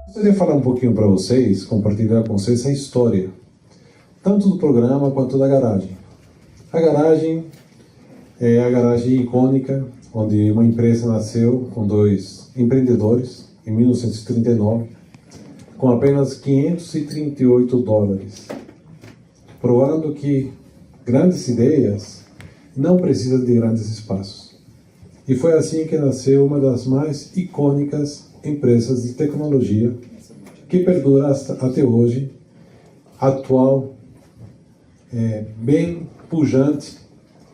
Gostaria de falar um pouquinho para vocês, compartilhar com vocês a história, tanto do programa quanto da garagem. A garagem é a garagem icônica, onde uma empresa nasceu com dois empreendedores, em 1939, com apenas $538, provando que grandes ideias não precisam de grandes espaços. E foi assim que nasceu uma das mais icônicas empresas de tecnologia que perdura até hoje, atual, bem pujante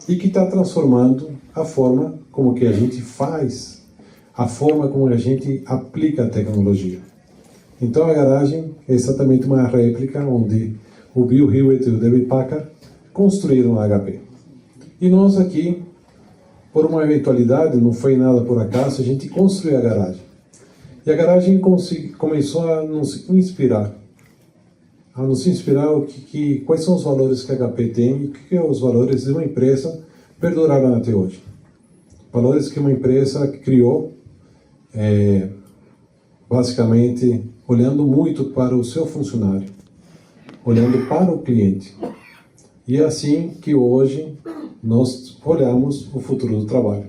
e que está transformando a forma como que a gente faz, a forma como a gente aplica a tecnologia. Então a garagem é exatamente uma réplica onde o Bill Hewitt e o David Packard construíram a HP. E nós aqui, por uma eventualidade, não foi nada por acaso, a gente construiu a garagem. E a garagem começou a nos inspirar quais são os valores que a HP tem e o que são os valores de uma empresa perduraram até hoje. Valores que uma empresa criou, basicamente, olhando muito para o seu funcionário, olhando para o cliente. E é assim que hoje nós olhamos o futuro do trabalho,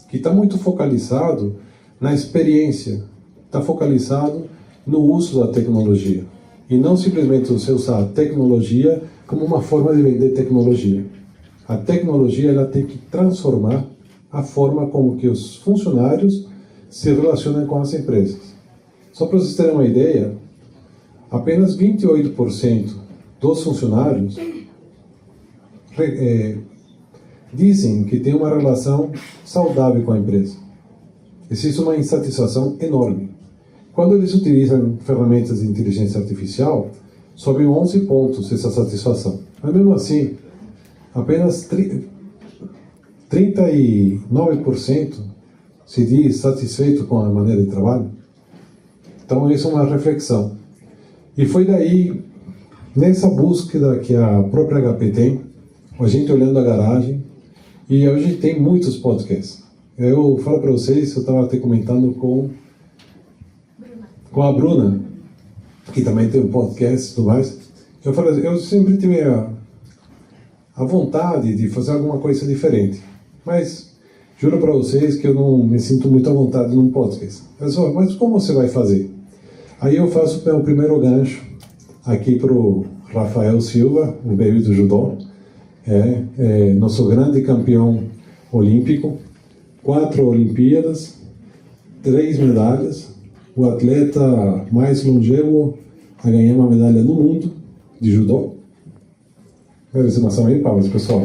que está muito focalizado na experiência, está focalizado no uso da tecnologia. E não simplesmente você usar a tecnologia como uma forma de vender tecnologia. A tecnologia ela tem que transformar a forma como que os funcionários se relacionam com as empresas. Só para vocês terem uma ideia, apenas 28% dos funcionários dizem que tem uma relação saudável com a empresa. Existe uma insatisfação enorme. Quando eles utilizam ferramentas de inteligência artificial, sobe 11 pontos essa satisfação. Mas mesmo assim, apenas 39% se diz satisfeito com a maneira de trabalho. Então, isso é uma reflexão. E foi daí, nessa búsqueda que a própria HP tem, a gente olhando a garagem, e hoje tem muitos podcasts. Eu falo para vocês, eu estava até comentando com a Bruna, que também tem um podcast e tudo mais. Eu falei, eu sempre tive a vontade de fazer alguma coisa diferente, mas juro para vocês que eu não me sinto muito à vontade num podcast. Mas como você vai fazer? Aí eu faço o primeiro gancho aqui para o Rafael Silva, o baby do judô, nosso grande campeão olímpico, 4 Olimpíadas, 3 medalhas, o atleta mais longevo a ganhar uma medalha no mundo de judô. Merece uma salva de palmas, pessoal.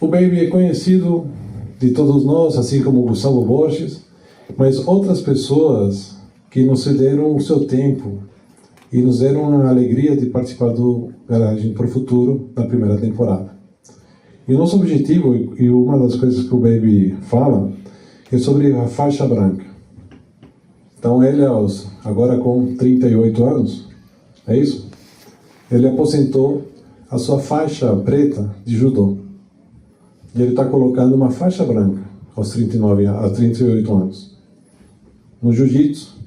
O Baby é conhecido de todos nós, assim como o Gustavo Borges, mas outras pessoas que nos cederam o seu tempo e nos deram a alegria de participar do Garagem para o Futuro na primeira temporada. E o nosso objetivo, e uma das coisas que o Baby fala, é sobre a faixa branca. Então ele, agora com 38 anos, é isso? Ele aposentou a sua faixa preta de judô. E ele está colocando uma faixa branca aos 38 anos. No jiu-jitsu.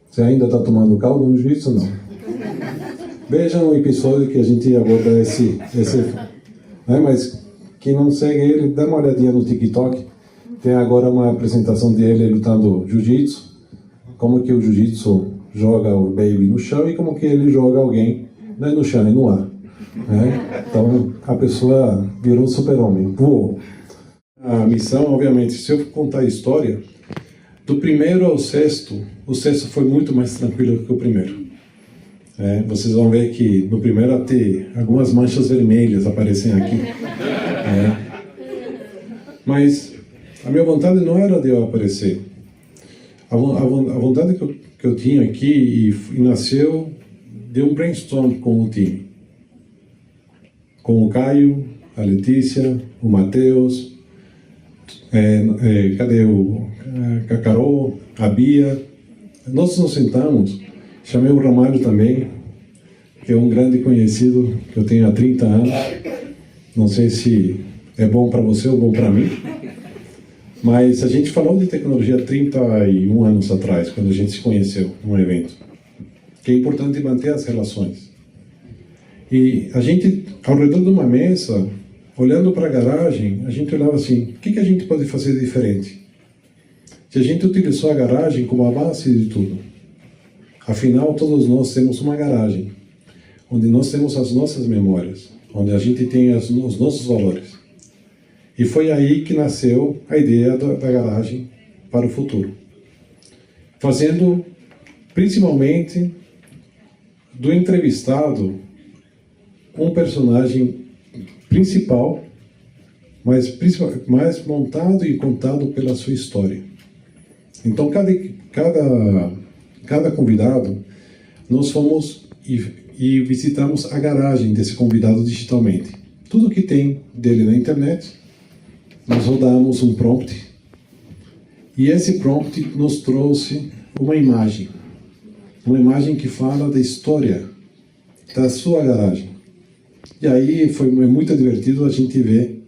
Você ainda está tomando caldo no jiu-jitsu? Não. Vejam o episódio que a gente aborda esse mas quem não segue ele, dá uma olhadinha no TikTok. Tem agora uma apresentação dele lutando jiu-jitsu. Como que o jiu-jitsu joga o Baby no chão e como que ele joga alguém, não é no chão, é no ar. Então a pessoa virou um super-homem. A missão, obviamente, se eu contar a história, do primeiro ao sexto, o sexto foi muito mais tranquilo que o primeiro. Vocês vão ver que no primeiro até algumas manchas vermelhas aparecem aqui. Mas a minha vontade não era de eu aparecer. A vontade que eu tinha aqui e nasceu de um brainstorm com o time. Com o Caio, a Letícia, o Matheus, a Carol, a Bia. Nós nos sentamos, chamei o Ramalho também, que é um grande conhecido que eu tenho há 30 anos. Não sei se é bom para você ou bom para mim. Mas a gente falou de tecnologia 31 anos atrás, quando a gente se conheceu num evento, que é importante manter as relações. E a gente, ao redor de uma mesa, olhando para a garagem, a gente olhava assim, o que a gente pode fazer de diferente? Se a gente utilizou a garagem como a base de tudo. Afinal, todos nós temos uma garagem, onde nós temos as nossas memórias, onde a gente tem os nossos valores. E foi aí que nasceu a ideia da garagem para o futuro. Fazendo, principalmente, do entrevistado um personagem principal, mas mais montado e contado pela sua história. Então, cada convidado, nós fomos e visitamos a garagem desse convidado digitalmente. Tudo que tem dele na internet, nós rodamos um prompt, e esse prompt nos trouxe uma imagem que fala da história da sua garagem. E aí foi muito divertido a gente ver,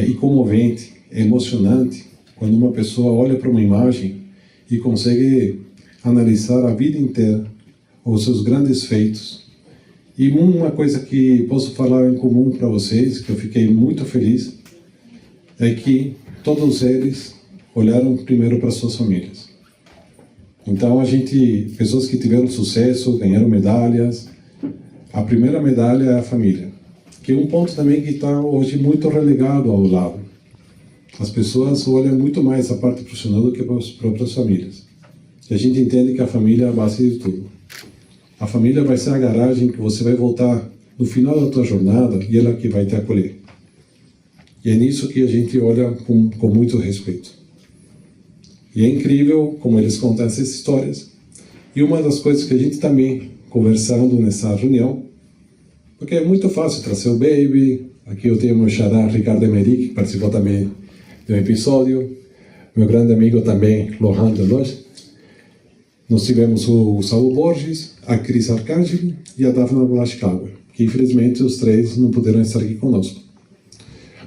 e comovente, emocionante, quando uma pessoa olha para uma imagem e consegue analisar a vida inteira, os seus grandes feitos. E uma coisa que posso falar em comum para vocês, que eu fiquei muito feliz, é que todos eles olharam primeiro para suas famílias. Então pessoas que tiveram sucesso, ganharam medalhas. A primeira medalha é a família, que é um ponto também que está hoje muito relegado ao lado. As pessoas olham muito mais a parte profissional do que para as próprias famílias. E a gente entende que a família é a base de tudo. A família vai ser a garagem que você vai voltar no final da tua jornada e ela que vai te acolher. E é nisso que a gente olha com muito respeito. E é incrível como eles contam essas histórias. E uma das coisas que a gente também, conversando nessa reunião, porque é muito fácil trazer o Baby. Aqui eu tenho meu xará, Ricardo Emerick, que participou também de um episódio. Meu grande amigo também, Lohan Deloche. Nós tivemos o Saulo Borges, a Cris Arcangeli e a Daphne Blascauer, que infelizmente os três não puderam estar aqui conosco.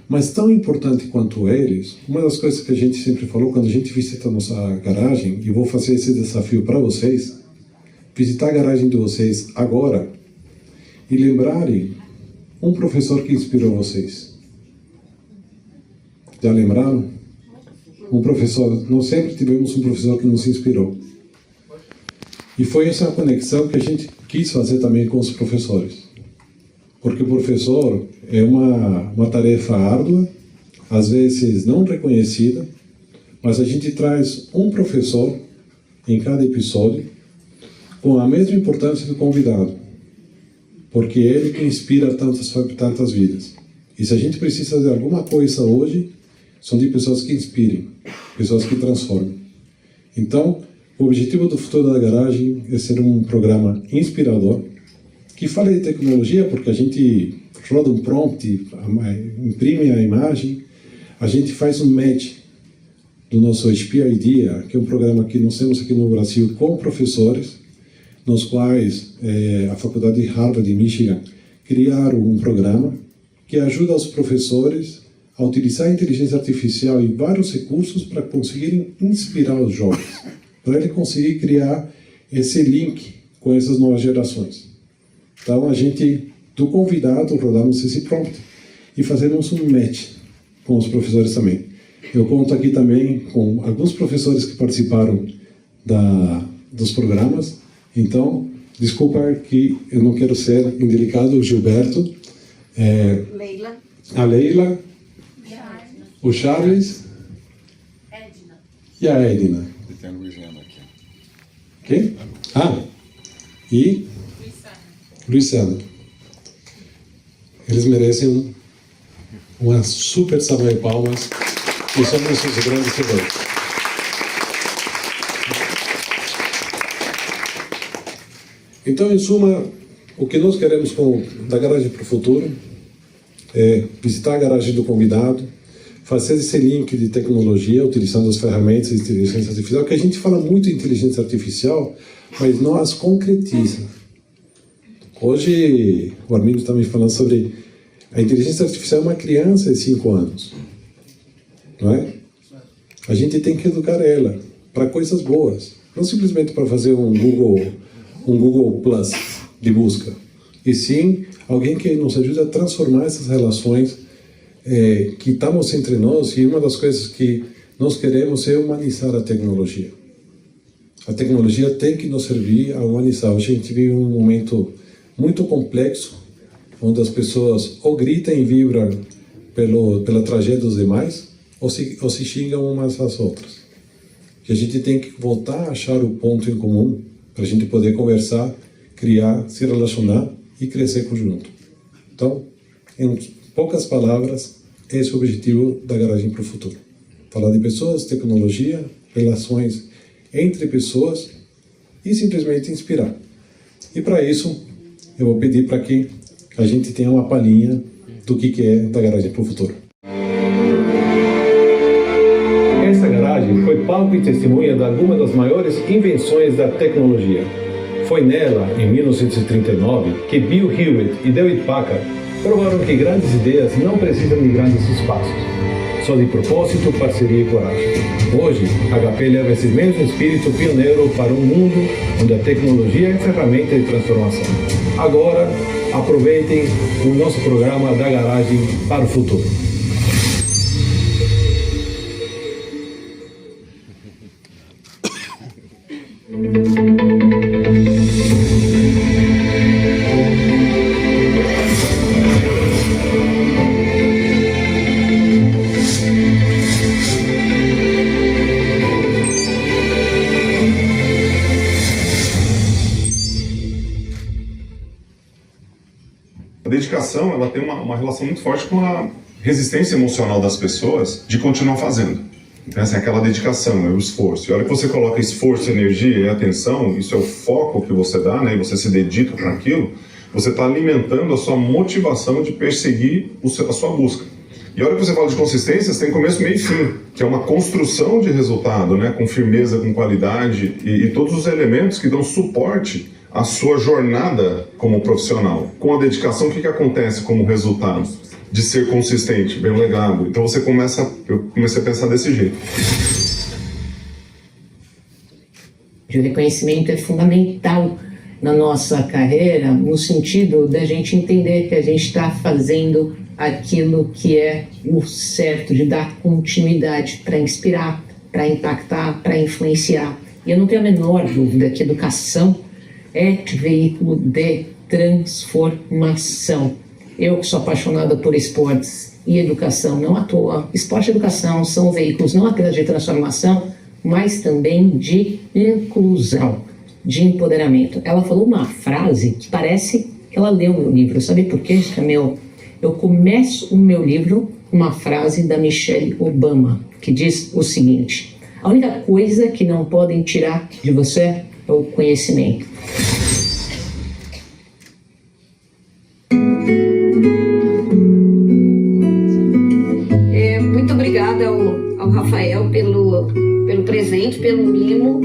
Mas tão importante quanto eles, uma das coisas que a gente sempre falou quando a gente visita a nossa garagem, e vou fazer esse desafio para vocês, visitar a garagem de vocês agora e lembrarem um professor que inspirou vocês. Já lembraram? Um professor, nós sempre tivemos um professor que nos inspirou. E foi essa conexão que a gente quis fazer também com os professores. Porque o professor é uma tarefa árdua, às vezes não reconhecida, mas a gente traz um professor em cada episódio com a mesma importância do convidado, porque é ele que inspira tantas vidas. E se a gente precisa de alguma coisa hoje, são de pessoas que inspirem, pessoas que transformem. Então, o objetivo do Futuro da Garagem é ser um programa inspirador, que fala de tecnologia, porque a gente roda um prompt, imprime a imagem, a gente faz um match do nosso SPI Idea, que é um programa que nós temos aqui no Brasil com professores, nos quais a Faculdade de Harvard de Michigan criaram um programa que ajuda os professores a utilizar a inteligência artificial e vários recursos para conseguirem inspirar os jovens, para ele conseguir criar esse link com essas novas gerações. Então, a gente, do convidado, rodamos esse prompt e fazemos um match com os professores também. Eu conto aqui também com alguns professores que participaram dos programas. Então, desculpa que eu não quero ser indelicado, o Gilberto, Leila, a Leila, o Charles Edna e a Edna. E tem a Luiziana aqui. Quem? E Luciana. Eles merecem uma super salva de palmas e são nossos grandes heróis. Então, em suma, o que nós queremos da Garagem para o Futuro é visitar a garagem do convidado, fazer esse link de tecnologia, utilizando as ferramentas de inteligência artificial, que a gente fala muito de inteligência artificial, mas não as concretiza. Hoje, o Armindo está me falando sobre A inteligência artificial é uma criança de 5 anos, não é? A gente tem que educar ela para coisas boas, não simplesmente para fazer um Google Plus de busca, e sim alguém que nos ajude a transformar essas relações que estamos entre nós. E uma das coisas que nós queremos é humanizar a tecnologia. A tecnologia tem que nos servir a humanizar. Hoje a gente vive um momento muito complexo, onde as pessoas ou gritam e vibram pela tragédia dos demais, ou se xingam umas às outras. E a gente tem que voltar a achar o ponto em comum para a gente poder conversar, criar, se relacionar e crescer junto. Então, em poucas palavras, esse é o objetivo da Garagem para o Futuro. Falar de pessoas, tecnologia, relações entre pessoas e simplesmente inspirar. E para isso, eu vou pedir para que a gente tenha uma palhinha do que é da Garagem para o Futuro. Essa garagem foi palco e testemunha de algumas das maiores invenções da tecnologia. Foi nela, em 1939, que Bill Hewitt e David Packard provaram que grandes ideias não precisam de grandes espaços, só de propósito, parceria e coragem. Hoje, a HP leva esse mesmo espírito pioneiro para um mundo onde a tecnologia é ferramenta de transformação. Agora, aproveitem o nosso programa da Garagem para o Futuro. A dedicação, ela tem uma relação muito forte com a resistência emocional das pessoas de continuar fazendo. Então, assim, aquela dedicação, é o esforço. E a hora que você coloca esforço, energia e atenção, isso é o foco que você dá, né, e você se dedica para aquilo, você está alimentando a sua motivação de perseguir a sua busca. E a hora que você fala de consistência, você tem começo, meio e fim, que é uma construção de resultado, né, com firmeza, com qualidade e todos os elementos que dão suporte à sua jornada como profissional. Com a dedicação, o que acontece como resultado de ser consistente, bem legado? Então eu comecei a pensar desse jeito. O reconhecimento é fundamental na nossa carreira, no sentido da gente entender que a gente está fazendo aquilo que é o certo, de dar continuidade para inspirar, para impactar, para influenciar. E eu não tenho a menor dúvida que educação é veículo de transformação. Eu que sou apaixonada por esportes e educação, não à toa, esporte e educação são veículos não apenas de transformação, mas também de inclusão, de empoderamento. Ela falou uma frase que parece que ela leu meu livro. Sabe por quê, Jamil? Eu começo o meu livro com uma frase da Michelle Obama, que diz o seguinte: a única coisa que não podem tirar de você é o conhecimento. Muito obrigada ao Rafael pelo presente, pelo mimo.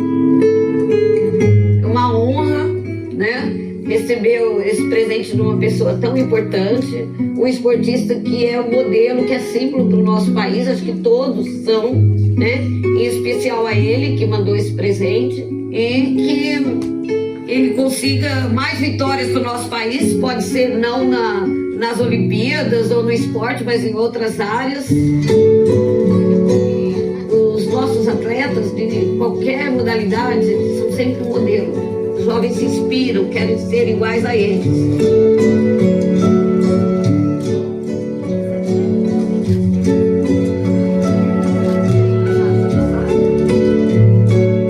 É uma honra, né, receber esse presente de uma pessoa tão importante, um esportista que é o modelo, que é símbolo para o nosso país. Acho que todos são, né, em especial a ele que mandou esse presente, e que ele consiga mais vitórias para o nosso país. Pode ser não nas Olimpíadas ou no esporte, mas em outras áreas. Os nossos atletas de qualquer modalidade são sempre um modelo. Os jovens se inspiram, querem ser iguais a eles.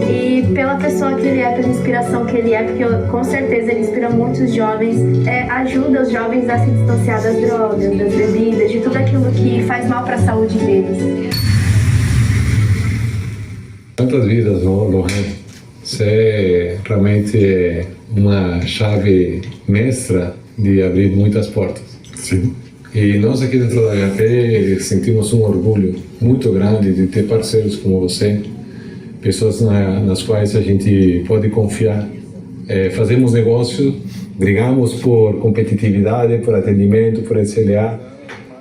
E pela pessoa que ele é, pela inspiração que ele é, porque com certeza ele inspira muitos jovens, ajuda os jovens a se distanciar das drogas, das bebidas, de tudo aquilo que faz mal para a saúde deles. Quantas vidas, Lohan? Você realmente é uma chave mestra de abrir muitas portas. Sim. E nós aqui dentro da HP sentimos um orgulho muito grande de ter parceiros como você, pessoas nas quais a gente pode confiar. Fazemos negócio brigamos por competitividade, por atendimento, por SLA,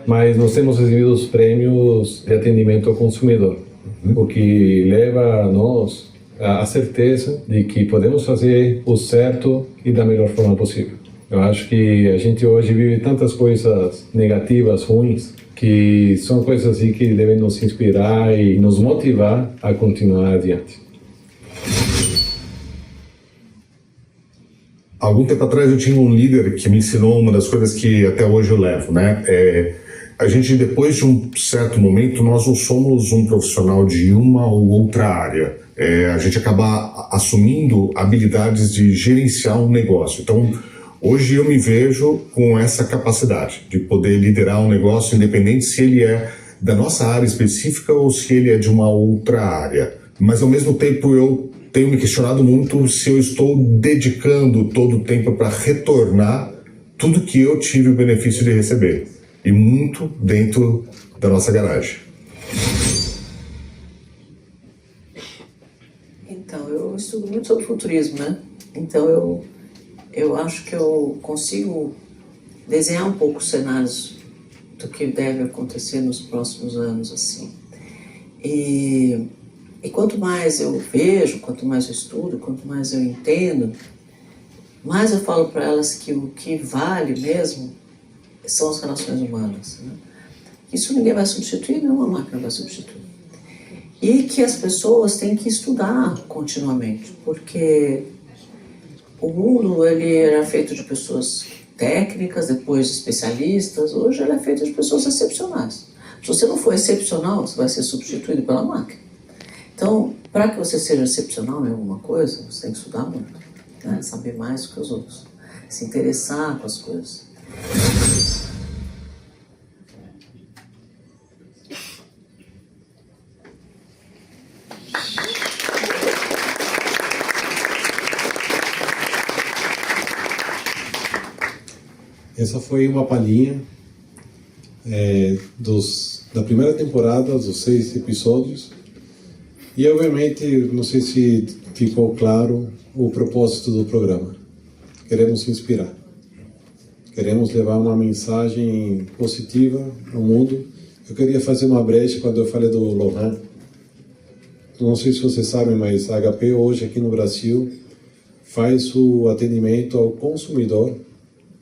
mas nós temos recebido os prêmios de atendimento ao consumidor, o que leva a nós a certeza de que podemos fazer o certo e da melhor forma possível. Eu acho que a gente hoje vive tantas coisas negativas, ruins, que são coisas assim que devem nos inspirar e nos motivar a continuar adiante. Algum tempo atrás eu tinha um líder que me ensinou uma das coisas que até hoje eu levo, né? A gente, depois de um certo momento, nós não somos um profissional de uma ou outra área. A gente acaba assumindo habilidades de gerenciar um negócio. Então, hoje eu me vejo com essa capacidade de poder liderar um negócio, independente se ele é da nossa área específica ou se ele é de uma outra área. Mas, ao mesmo tempo, eu tenho me questionado muito se eu estou dedicando todo o tempo para retornar tudo que eu tive o benefício de receber. E muito dentro da nossa garagem. Então, eu estudo muito sobre futurismo, né? Então, eu acho que eu consigo desenhar um pouco os cenários do que deve acontecer nos próximos anos, assim. E quanto mais eu vejo, quanto mais eu estudo, quanto mais eu entendo, mais eu falo para elas que o que vale mesmo são as relações humanas, né? Isso ninguém vai substituir, nenhuma máquina vai substituir. E que as pessoas têm que estudar continuamente, porque o mundo ele era feito de pessoas técnicas, depois de especialistas, hoje ele é feito de pessoas excepcionais. Se você não for excepcional, você vai ser substituído pela máquina. Então, para que você seja excepcional em alguma coisa, você tem que estudar muito, né? Saber mais do que os outros, se interessar com as coisas. Essa foi uma palhinha da primeira temporada, dos 6 episódios. E, obviamente, não sei se ficou claro o propósito do programa. Queremos inspirar. Queremos levar uma mensagem positiva ao mundo. Eu queria fazer uma brecha quando eu falei do Lohan. Não sei se vocês sabem, mas a HP hoje aqui no Brasil faz o atendimento ao consumidor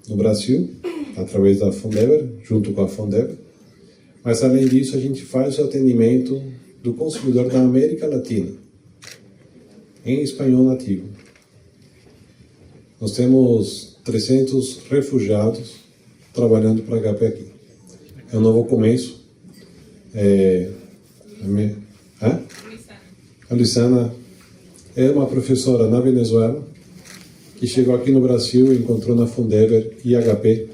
no Brasil, através da Fondever, junto com a Fondever. Mas, além disso, a gente faz o atendimento do consumidor da América Latina, em espanhol nativo. Nós temos 300 refugiados trabalhando para a HP aqui. É um novo começo. A Luciana é uma professora na Venezuela que chegou aqui no Brasil e encontrou na Fondever e HP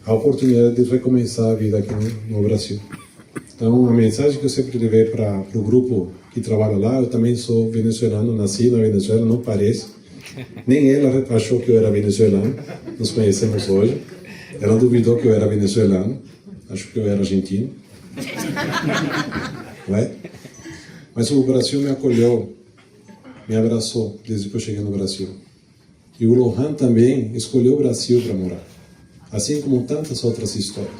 a oportunidade de recomeçar a vida aqui no Brasil. Então, a mensagem que eu sempre levei para o grupo que trabalha lá, eu também sou venezuelano, nasci na Venezuela, não parece. Nem ela achou que eu era venezuelano, nos conhecemos hoje. Ela duvidou que eu era venezuelano, achou que eu era argentino. Não é? Mas o Brasil me acolheu, me abraçou desde que eu cheguei no Brasil. E o Lohan também escolheu o Brasil para morar, assim como tantas outras histórias.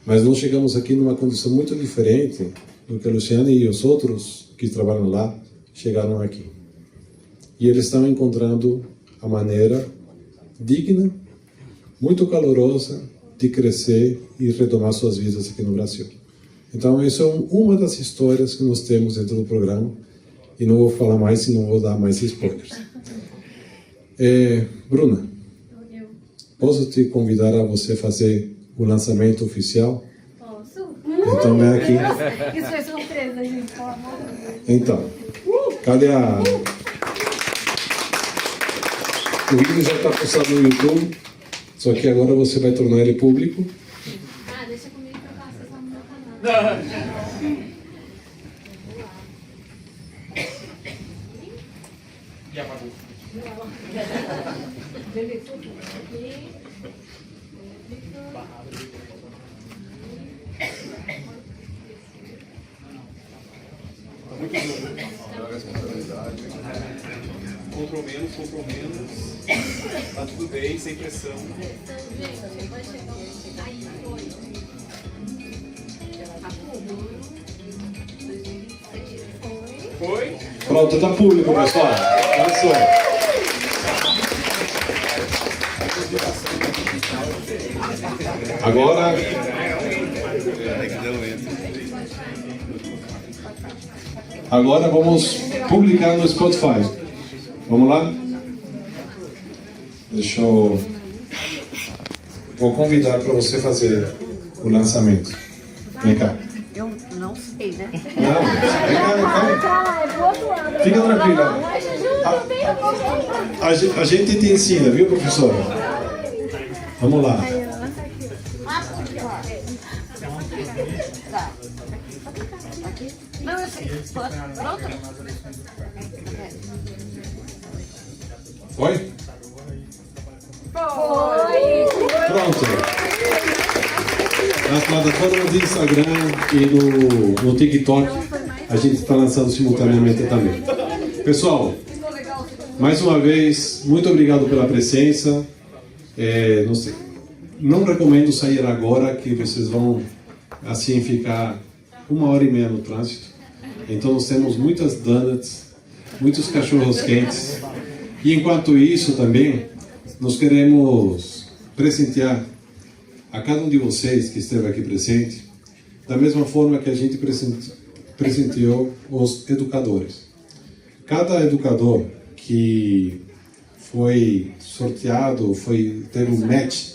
Mas nós chegamos aqui numa condição muito diferente do que a Luciana e os outros que trabalham lá chegaram aqui. E eles estão encontrando a maneira digna, muito calorosa, de crescer e retomar suas vidas aqui no Brasil. Então, essa é uma das histórias que nós temos dentro do programa. E não vou falar mais, senão vou dar mais spoilers. Bruna, posso te convidar a você fazer o lançamento oficial? Posso? Então, vem aqui. Isso foi surpresa, gente, pelo amor de Deus. Então, cadê a... O vídeo já está postado no YouTube, só que agora você vai tornar ele público. Ah, deixa comigo que eu faço só no meu canal. E apagou. Control menos. Tá tudo bem, sem pressão. Foi? Pronto, tá público, pessoal. Olha só. Agora vamos publicar no Spotify. Vamos lá? Vou convidar para você fazer o lançamento. Vem cá. Eu não sei, né? Não, vem cá. Fica tranquila. A gente te ensina, viu, professora? Vamos lá. Não, eu sei. Pronto? Foi? Pronto. Nas plataformas do Instagram e no TikTok, a gente está lançando simultaneamente também. Pessoal, mais uma vez, muito obrigado pela presença. Não recomendo sair agora, que vocês vão assim ficar 1h30 no trânsito. Então nós temos muitas donuts, muitos cachorros quentes. E enquanto isso também, nós queremos presentear a cada um de vocês que esteve aqui presente, da mesma forma que a gente presenteou os educadores. Cada educador que foi sorteado, teve um match,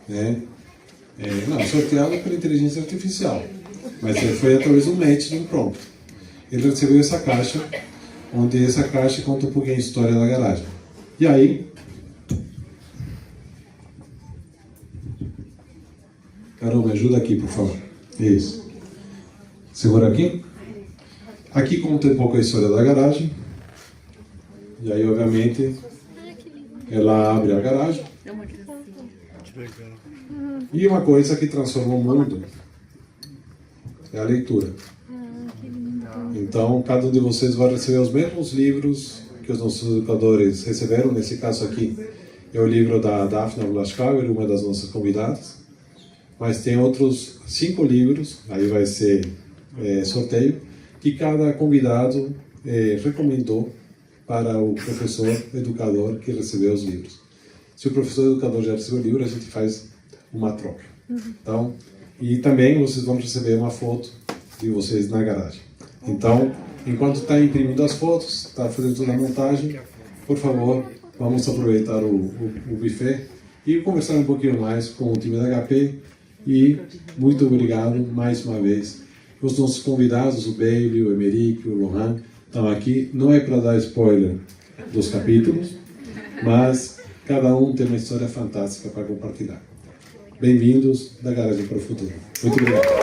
né? Não, sorteado pela inteligência artificial, mas foi através do match de um prompt. Ele recebeu essa caixa, onde essa caixa conta um pouquinho a história da garagem. E aí, Carol, me ajuda aqui, por favor. Isso. Segura aqui. Aqui conta um pouco a história da garagem. E aí, obviamente, ela abre a garagem. E uma coisa que transforma o mundo é a leitura. Então, cada um de vocês vai receber os mesmos livros que os nossos educadores receberam. Nesse caso aqui, é o livro da Daphne Blaschauer, uma das nossas convidadas. Mas tem outros 5 livros, aí vai ser sorteio, que cada convidado recomendou para o professor educador que recebeu os livros. Se o professor educador já recebeu o livro, a gente faz uma troca. Então, e também vocês vão receber uma foto de vocês na garagem. Então, enquanto está imprimindo as fotos, está fazendo toda a montagem, por favor, vamos aproveitar o buffet e conversar um pouquinho mais com o time da HP. E muito obrigado mais uma vez. Os nossos convidados, o Bailey, o Emerick, o Lohan, estão aqui. Não é para dar spoiler dos capítulos, mas cada um tem uma história fantástica para compartilhar. Bem-vindos da Garagem para o Futuro. Muito obrigado.